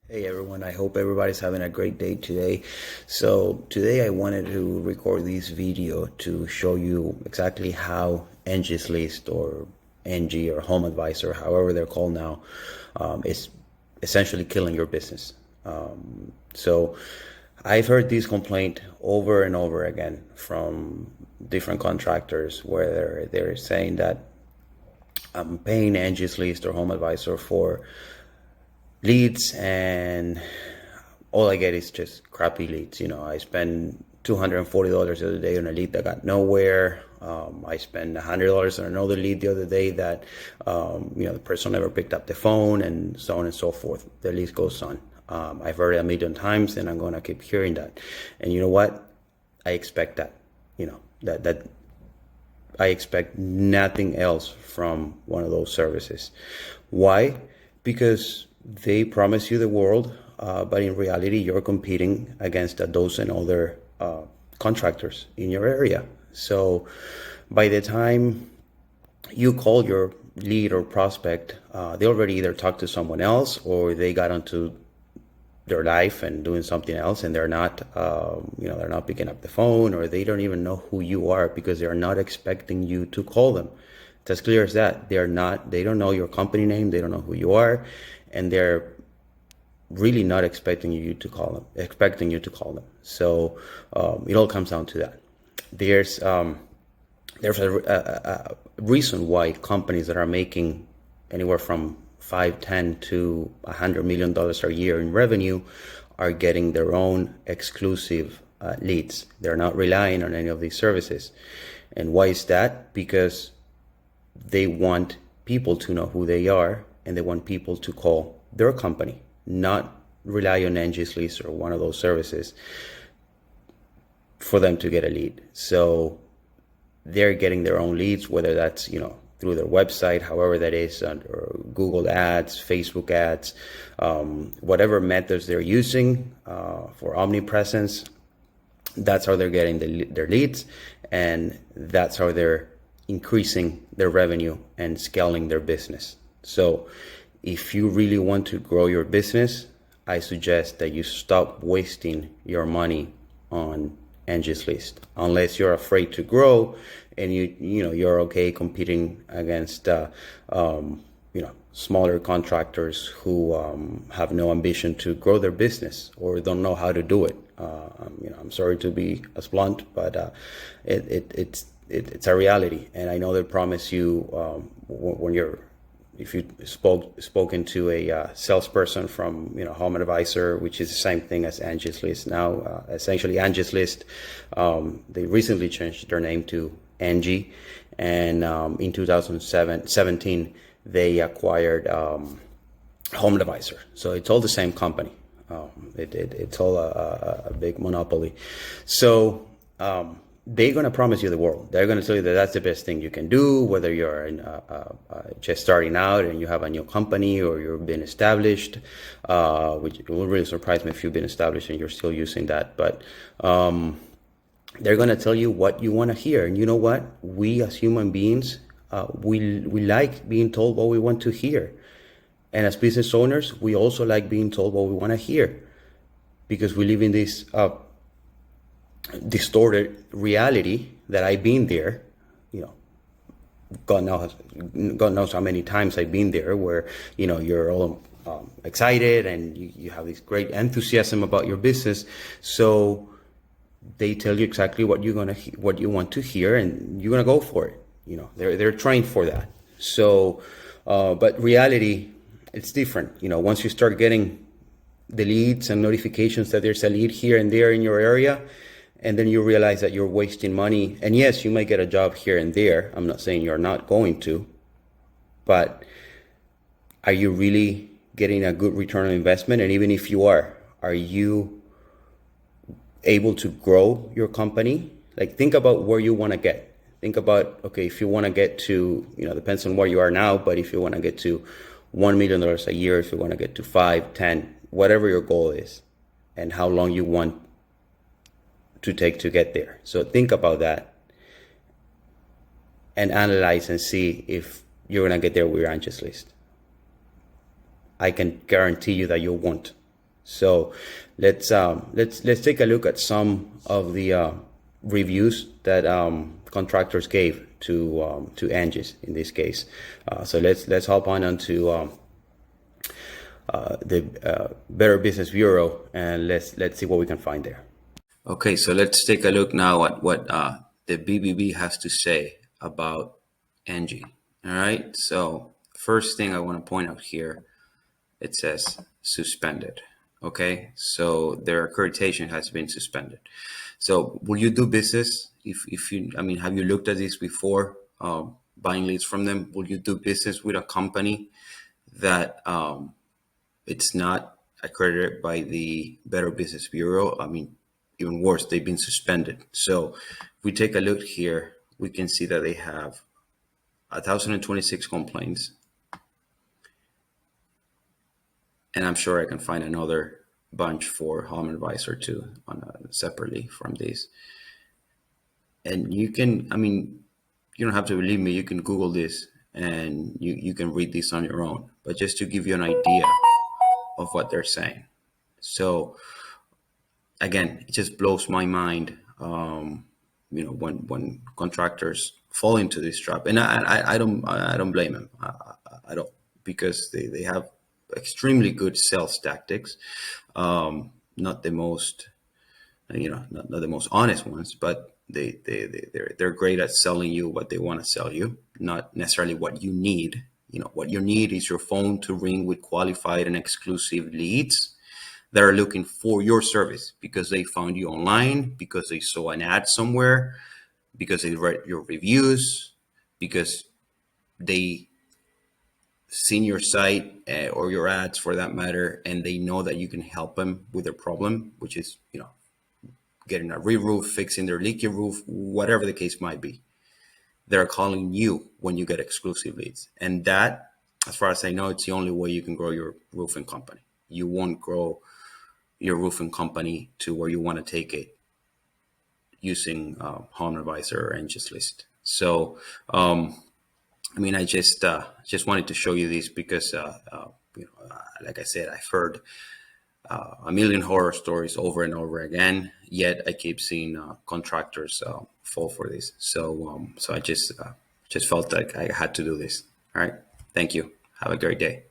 Hey everyone, I hope everybody's having a great day today. So today I wanted to record this video to show you exactly how Angie's List or Angi or Home Advisor, however they're called now, is essentially killing your business. So I've heard this complaint over and over again from different contractors where they're saying that I'm paying Angie's List or Home Advisor for leads and all I get is just crappy leads. I spend $240 the other day on a lead that got nowhere. I spent $100 on another lead the other day that the person never picked up the phone, and so on and so forth. The list goes on. I've heard it a million times, and I'm gonna keep hearing that. And you know what? I expect that. That I expect nothing else from one of those services. Why? Because they promise you the world, but in reality, you're competing against a dozen other contractors in your area. So by the time you call your lead or prospect, they already either talked to someone else or they got onto their life and doing something else, and they're not picking up the phone, or they don't even know who you are because they're not expecting you to call them. It's as clear as that. They don't know your company name, they don't know who you are, and they're really not expecting you to call them. So it all comes down to that. There's a reason why companies that are making anywhere from 5, 10 to $100 million a year in revenue are getting their own exclusive leads. They're not relying on any of these services. And why is that? Because they want people to know who they are, and they want people to call their company, not rely on Angie's List or one of those services for them to get a lead. So they're getting their own leads, whether that's through their website, however that is, or Google ads, Facebook ads, whatever methods they're using for omnipresence. That's how they're getting their leads, and that's how they're increasing their revenue and scaling their business. So if you really want to grow your business, I suggest that you stop wasting your money on Angie's List, unless you're afraid to grow and you're okay competing against smaller contractors who have no ambition to grow their business or don't know how to do it. I'm sorry to be as blunt, but it's a reality, and I know they promise you if you spoken to a salesperson from Home Advisor, which is the same thing as Angie's List now. Essentially, Angie's List, they recently changed their name to Angi, and in 2017 they acquired Home Advisor. So it's all the same company. It's all a big monopoly. So they're going to promise you the world. They're going to tell you that that's the best thing you can do, whether you're just starting out and you have a new company, or you've been established, which will really surprise me if you've been established and you're still using that. But they're going to tell you what you want to hear. And you know what? We as human beings, we like being told what we want to hear. And as business owners, we also like being told what we want to hear, because we live in this distorted reality that I've been there. God knows how many times I've been there, where you're all excited and you have this great enthusiasm about your business. So they tell you exactly what you want to hear, and you're gonna go for it. They're trained for that. So, but reality, it's different. Once you start getting the leads and notifications that there's a lead here and there in your area, and then you realize that you're wasting money. And yes, you might get a job here and there. I'm not saying you're not going to, but are you really getting a good return on investment? And even if you are you able to grow your company? Like, think about where you want to get. Think about, okay, if you want to get to, depends on where you are now, but if you want to get to $1 million a year, if you want to get to 5, 10, whatever your goal is, and how long you want to take to get there. So think about that and analyze and see if you're going to get there with your Angie's List. I can guarantee you that you won't. So let's take a look at some of the reviews that contractors gave to Angie's in this case. So let's hop on onto the Better Business Bureau, and let's see what we can find there. Okay, so let's take a look now at what the BBB has to say about Angie. All right, so first thing I want to point out here, it says suspended. Okay, so their accreditation has been suspended. So will you do business if you, I mean, have you looked at this before, buying leads from them? Will you do business with a company that it's not accredited by the Better Business Bureau? I mean, even worse, they've been suspended. So if we take a look here, we can see that they have 1,026 complaints. And I'm sure I can find another bunch for Home Advisor too, separately from these. And you can, I mean, you don't have to believe me, you can Google this and you can read this on your own. But just to give you an idea of what they're saying. So again, it just blows my mind, when contractors fall into this trap. And I don't blame them. I don't, because they have extremely good sales tactics. Not the most, not the most honest ones, but they're great at selling you what they want to sell you, not necessarily what you need. What you need is your phone to ring with qualified and exclusive leads that are looking for your service because they found you online, because they saw an ad somewhere, because they read your reviews, because they seen your site, or your ads for that matter, and they know that you can help them with their problem, which is, getting a re-roof, fixing their leaky roof, whatever the case might be. They're calling you when you get exclusive leads. And that, as far as I know, it's the only way you can grow your roofing company. You won't grow your roofing company to where you want to take it using Home Advisor or Angie's List. So, I mean, I just wanted to show you this because, like I said, I've heard a million horror stories over and over again. Yet I keep seeing contractors fall for this. So I just felt like I had to do this. All right. Thank you. Have a great day.